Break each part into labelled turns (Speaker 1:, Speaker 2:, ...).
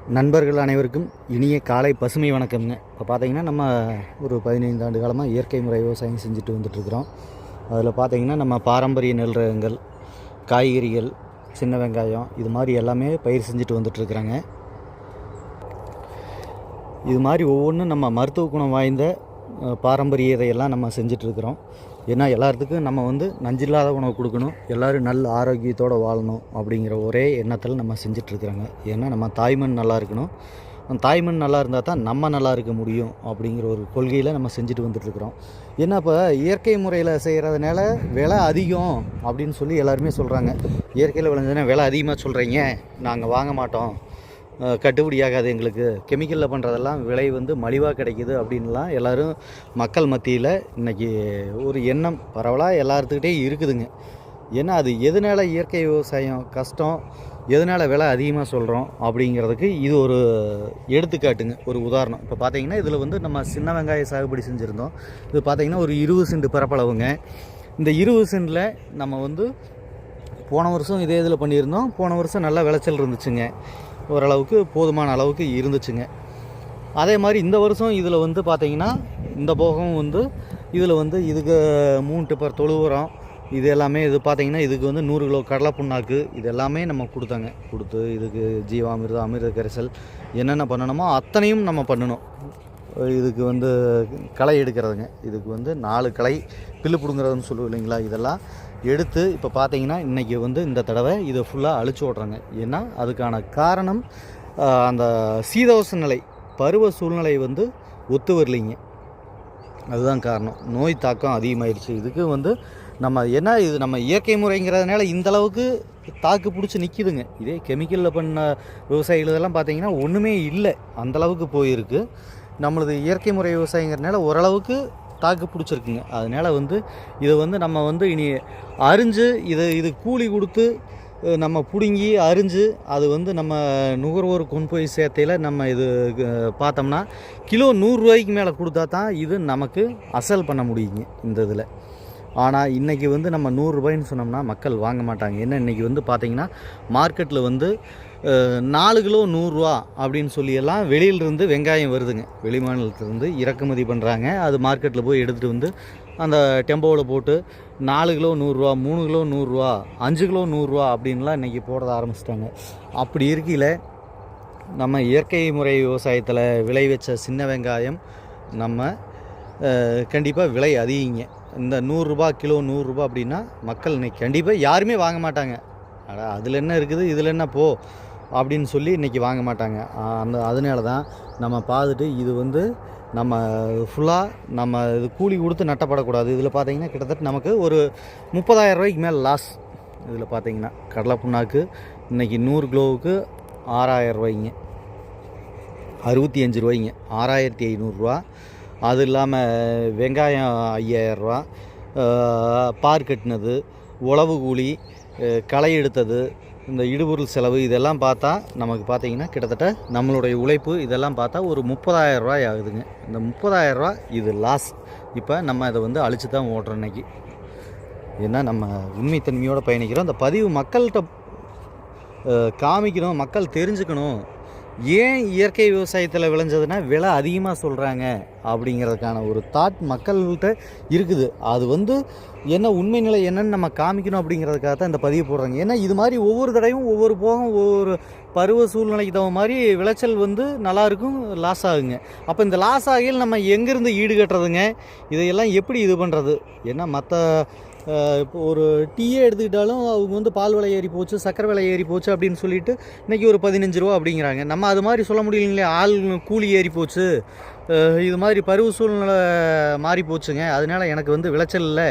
Speaker 1: நண்பர்கள் அனைவருக்கும் இனிய காலை பசுமை வணக்கம்ங்க. இப்போ பார்த்தீங்கன்னா நம்ம ஒரு 15 ஆண்டு காலமாக இயற்கை முறை விவசாயம் செஞ்சுட்டு வந்துட்டுருக்குறோம். அதில் பார்த்தீங்கன்னா நம்ம பாரம்பரிய நெல் ரகங்கள், காய்கறிகள், சின்ன வெங்காயம் இது மாதிரி எல்லாமே பயிர் செஞ்சுட்டு வந்துட்டுருக்குறாங்க. இது மாதிரி ஒவ்வொன்றும் நம்ம மருத்துவ குணம் வாய்ந்த பாரம்பரிய இதையெல்லாம் நம்ம செஞ்சிட்ருக்குறோம். ஏன்னா எல்லாத்துக்கும் நம்ம நஞ்சில்லாத உணவு கொடுக்கணும், எல்லோரும் நல்ல ஆரோக்கியத்தோடு வாழணும் அப்படிங்கிற ஒரே எண்ணத்தில் நம்ம செஞ்சிட்ருக்குறோங்க. ஏன்னா நம்ம தாய்மண் நல்லா இருக்கணும், அந்த தாய்மண் நல்லா இருந்தால் தான் நம்ம நல்லா இருக்க முடியும் அப்படிங்கிற ஒரு கொள்கையில் நம்ம செஞ்சுட்டு வந்துட்டுருக்குறோம். ஏன்னா இப்போ இயற்கை முறையில் செய்கிறதுனால விலை அதிகம் அப்படின்னு சொல்லி எல்லாருமே சொல்கிறாங்க. இயற்கையில் விளைஞ்சதுன்னா விலை அதிகமாக சொல்கிறீங்க, நாங்கள் வாங்க மாட்டோம், கட்டுப்படியாகாது, எங்களுக்கு கெமிக்கலில் பண்ணுறதெல்லாம் விலை மலிவாக கிடைக்கிது அப்படின்லாம் எல்லோரும் மக்கள் மத்தியில் இன்றைக்கி ஒரு எண்ணம் பரவலாக எல்லாத்துக்கிட்டே இருக்குதுங்க. ஏன்னா அது எதனால் இயற்கை விவசாயம் கஷ்டம், எதனால் விலை அதிகமாக சொல்கிறோம் அப்படிங்கிறதுக்கு இது ஒரு எடுத்துக்காட்டுங்க, ஒரு உதாரணம். இப்போ பார்த்திங்கன்னா இதில் நம்ம சின்ன வெங்காய சாகுபடி செஞ்சுருந்தோம். இது பார்த்திங்கன்னா ஒரு 20 சென்ட் பரப்பளவுங்க. இந்த 20 சென்ட்டில் நம்ம போன வருஷம் இதே இதில் பண்ணியிருந்தோம். போன வருஷம் நல்ல விளைச்சல் இருந்துச்சுங்க, ஓரளவுக்கு போதுமான அளவுக்கு இருந்துச்சுங்க. அதே மாதிரி இந்த வருஷம் இதில் பார்த்திங்கன்னா இந்த போகம் இதில் இதுக்கு 3 டிப்பர் தொழு உரம், இது எல்லாமே இது பார்த்திங்கன்னா இதுக்கு 100 கிலோ கடலை புண்ணாக்கு இது எல்லாமே நம்ம கொடுத்து இதுக்கு ஜீவாமிர்தம், அமிர்த கரைசல் என்னென்ன பண்ணணுமோ அத்தனையும் நம்ம பண்ணணும். இதுக்கு களை எடுக்கிறதுங்க, இதுக்கு 4 களை பில்லு பிடுங்குறதுன்னு சொல்லுவோம் இல்லைங்களா, இதெல்லாம் எடுத்து இப்போ பார்த்தீங்கன்னா இன்றைக்கி இந்த தடவை இதை ஃபுல்லாக அழிச்சு ஓட்டுறாங்க. ஏன்னா அதுக்கான காரணம் அந்த சீதோஷ நிலை, பருவ சூழ்நிலை ஒத்து வரலைங்க, அதுதான் காரணம். நோய் தாக்கம் அதிகமாகிடுச்சு. இதுக்கு நம்ம என்ன, இது நம்ம இயற்கை முறைங்கிறதுனால இந்தளவுக்கு தாக்கு பிடிச்சி நிற்கிதுங்க. இதே கெமிக்கலில் பண்ண விவசாயிகள் இதெல்லாம் பார்த்திங்கன்னா ஒன்றுமே இல்லை, அந்தளவுக்கு போயிருக்கு. நம்மளது இயற்கை முறை விவசாயங்கிறதுனால ஓரளவுக்கு தாக்கு பிடிச்சிருக்குங்க. அதனால் இதை நம்ம இனி அரிஞ்சு இது கூலி கொடுத்து நம்ம பிடுங்கி அரிஞ்சு அது நம்ம நுகர்வோர் கொண்டு போய் சேர்த்தையில் நம்ம இது பார்த்தோம்னா கிலோ 100 ரூபாய்க்கு மேலே கொடுத்தா தான் இது நமக்கு அசல் பண்ண முடியுங்க இந்த இதில். ஆனால் இன்றைக்கி நம்ம 100 ரூபாய்ன்னு சொன்னோம்னா மக்கள் வாங்க மாட்டாங்க. ஏன்னா இன்றைக்கி பார்த்திங்கன்னா மார்க்கெட்டில் 4 கிலோ 100 ரூபா அப்படின்னு சொல்லியெல்லாம் வெளியிலிருந்து வெங்காயம் வருதுங்க. வெளி மாநிலத்திலேருந்து இறக்குமதி பண்ணுறாங்க. அது மார்க்கெட்டில் போய் எடுத்துகிட்டு அந்த டெம்போவில் போட்டு 4 கிலோ 100 ரூபா, 3 கிலோ 100 ரூபா, 5 கிலோ 100 ரூபா அப்படின்லாம் இன்றைக்கி போட ஆரம்பிச்சிட்டாங்க. அப்படி இருக்கையில் நம்ம இயற்கை முறை விவசாயத்தில் விளைவிச்ச சின்ன வெங்காயம் நம்ம கண்டிப்பாக விலை அதிகங்க. இந்த 100 ரூபா கிலோ 100 ரூபா அப்படின்னா மக்கள் இன்றைக்கி கண்டிப்பாக யாருமே வாங்க மாட்டாங்க. அதில் என்ன இருக்குது, இதில் என்ன போ அப்படின்னு சொல்லி இன்றைக்கி வாங்க மாட்டாங்க. அதனால தான் நம்ம பார்த்துட்டு இது நம்ம ஃபுல்லாக நம்ம இது கூலி கொடுத்து நட்டப்படக்கூடாது. இதில் பார்த்திங்கன்னா கிட்டத்தட்ட நமக்கு ஒரு 30,000 ரூபாய்க்கு மேலே லாஸ். இதில் பார்த்திங்கன்னா கடலை புண்ணாக்கு இன்றைக்கி 100 கிலோவுக்கு 6,000 ரூபாய்ங்க, 65 ரூபாய்ங்க, 6,500 ரூபா. அது இல்லாமல் வெங்காயம் 5,000 ரூபா, பார் கட்டினது, உழவு கூலி, களை எடுத்தது, இந்த இடுபொருள் செலவு இதெல்லாம் பார்த்தா நமக்கு பார்த்திங்கன்னா கிட்டத்தட்ட நம்மளுடைய உழைப்பு இதெல்லாம் பார்த்தா ஒரு 30,000 ரூபாய் ஆகுதுங்க. இந்த 30,000 ரூபா இது லாஸ். இப்போ நம்ம இதை அழிச்சு தான் ஓட்டுறோம் இன்றைக்கி. ஏன்னா நம்ம உண்மைத்தன்மையோடு பயணிக்கிறோம். அந்த பதிவு மக்கள்கிட்ட காமிக்கணும், மக்கள் தெரிஞ்சுக்கணும். ஏன் இயற்கை விவசாயத்தில் விளைஞ்சதுன்னா விலை அதிகமாக சொல்கிறாங்க அப்படிங்கிறதுக்கான ஒரு தாட் மக்கள்கிட்ட இருக்குது. அது என்ன உண்மை நிலை என்னன்னு நம்ம காமிக்கணும் அப்படிங்கிறதுக்காக தான் இந்த பதிவு போடுறாங்க. ஏன்னா இது மாதிரி ஒவ்வொரு தடவையும் ஒவ்வொரு போகம் ஒவ்வொரு பருவ சூழ்நிலைக்கு தகுந்த மாதிரி விளைச்சல் நல்லாயிருக்கும், லாஸ் ஆகுங்க. அப்போ இந்த லாஸ் ஆகியில் நம்ம எங்கேருந்து ஈடுகட்டுறதுங்க, இதையெல்லாம் எப்படி இது பண்ணுறது? ஏன்னா மற்ற இப்போ ஒரு டீயே எடுத்துக்கிட்டாலும் அவங்க பால் விலை ஏறி போச்சு, சக்கரை விலை ஏறி போச்சு அப்படின்னு சொல்லிட்டு இன்றைக்கி ஒரு 15 ரூபா அப்படிங்கிறாங்க. நம்ம அது மாதிரி சொல்ல முடியலைங்களே, ஆள் கூலி ஏறி போச்சு, இது மாதிரி பருவ சூழ்நிலை மாறி போச்சுங்க, அதனால் எனக்கு விளைச்சல் இல்லை,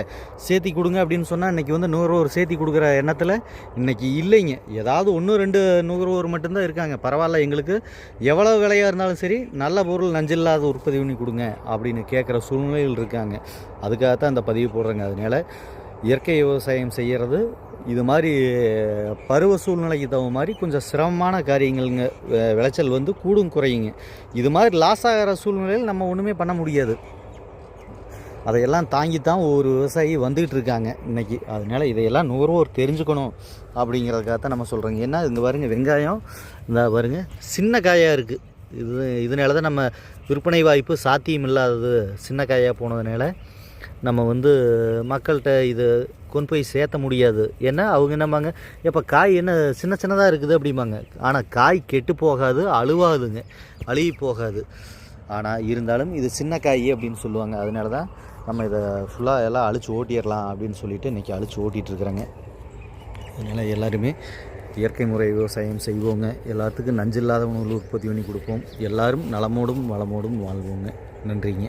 Speaker 1: சேர்த்தி கொடுங்க அப்படின்னு சொன்னால் இன்றைக்கி நுகர்வோர் சேர்த்தி கொடுக்குற எண்ணத்தில் இன்றைக்கி இல்லைங்க. ஏதாவது 1-2 நுகர்வோர் மட்டும்தான் இருக்காங்க. பரவாயில்ல, எங்களுக்கு எவ்வளோ விலையாக இருந்தாலும் சரி நல்ல பொருள் நஞ்சில்லாத உற்பத்தி பண்ணி கொடுங்க அப்படின்னு கேட்குற சூழ்நிலைகள் இருக்காங்க. அதுக்காகத்தான் இந்த பதிவு போடுறேங்க. அதனால் இயற்கை விவசாயம் செய்கிறது இது மாதிரி பருவ சூழ்நிலைக்கு தகுந்த மாதிரி கொஞ்சம் சிரமமான காரியங்கள்ங்க. விளைச்சல் கூடும் குறையுங்க. இது மாதிரி லாஸ் ஆகிற சூழ்நிலையில் நம்ம ஒன்றுமே பண்ண முடியாது. அதையெல்லாம் தாங்கித்தான் ஒவ்வொரு விவசாயி வந்துக்கிட்டு இருக்காங்க இன்றைக்கி. அதனால் இதையெல்லாம் நுகர்வோர் தெரிஞ்சுக்கணும் அப்படிங்கிறதுக்காக தான் நம்ம சொல்கிறோங்க. ஏன்னா இங்கே பாருங்கள், வெங்காயம் இந்த பாருங்கள் சின்ன காயாக இருக்குது. இதனால தான் நம்ம விற்பனை வாய்ப்பு சாத்தியம் இல்லாதது. சின்ன காயாக போனதுனால நம்ம வந்து மக்கள்கிட்ட இது கொண்டு போய் சேர்த்த முடியாது. ஏன்னா அவங்க என்னம்பாங்க, எப்போ காய் என்ன சின்ன சின்னதாக இருக்குது அப்படிம்பாங்க. ஆனால் காய் கெட்டு போகாது, அழுவாதுங்க, அழுகி போகாது. ஆனால் இருந்தாலும் இது சின்ன காய் அப்படின்னு சொல்லுவாங்க. அதனால தான் நம்ம இதை ஃபுல்லாக எல்லாம் அழிச்சு ஓட்டிடலாம் அப்படின்னு சொல்லிவிட்டு இன்றைக்கி அழிச்சு ஓட்டிகிட்ருக்குறேங்க. அதனால் எல்லாருமே இயற்கை முறை விவசாயம் செய்வோங்க. எல்லாத்துக்கும் நஞ்சில்லாத உணவுகள் உற்பத்தி பண்ணி கொடுப்போம். எல்லோரும் நலமோடும் வளமோடும் வாழ்வோங்க. நன்றிங்க.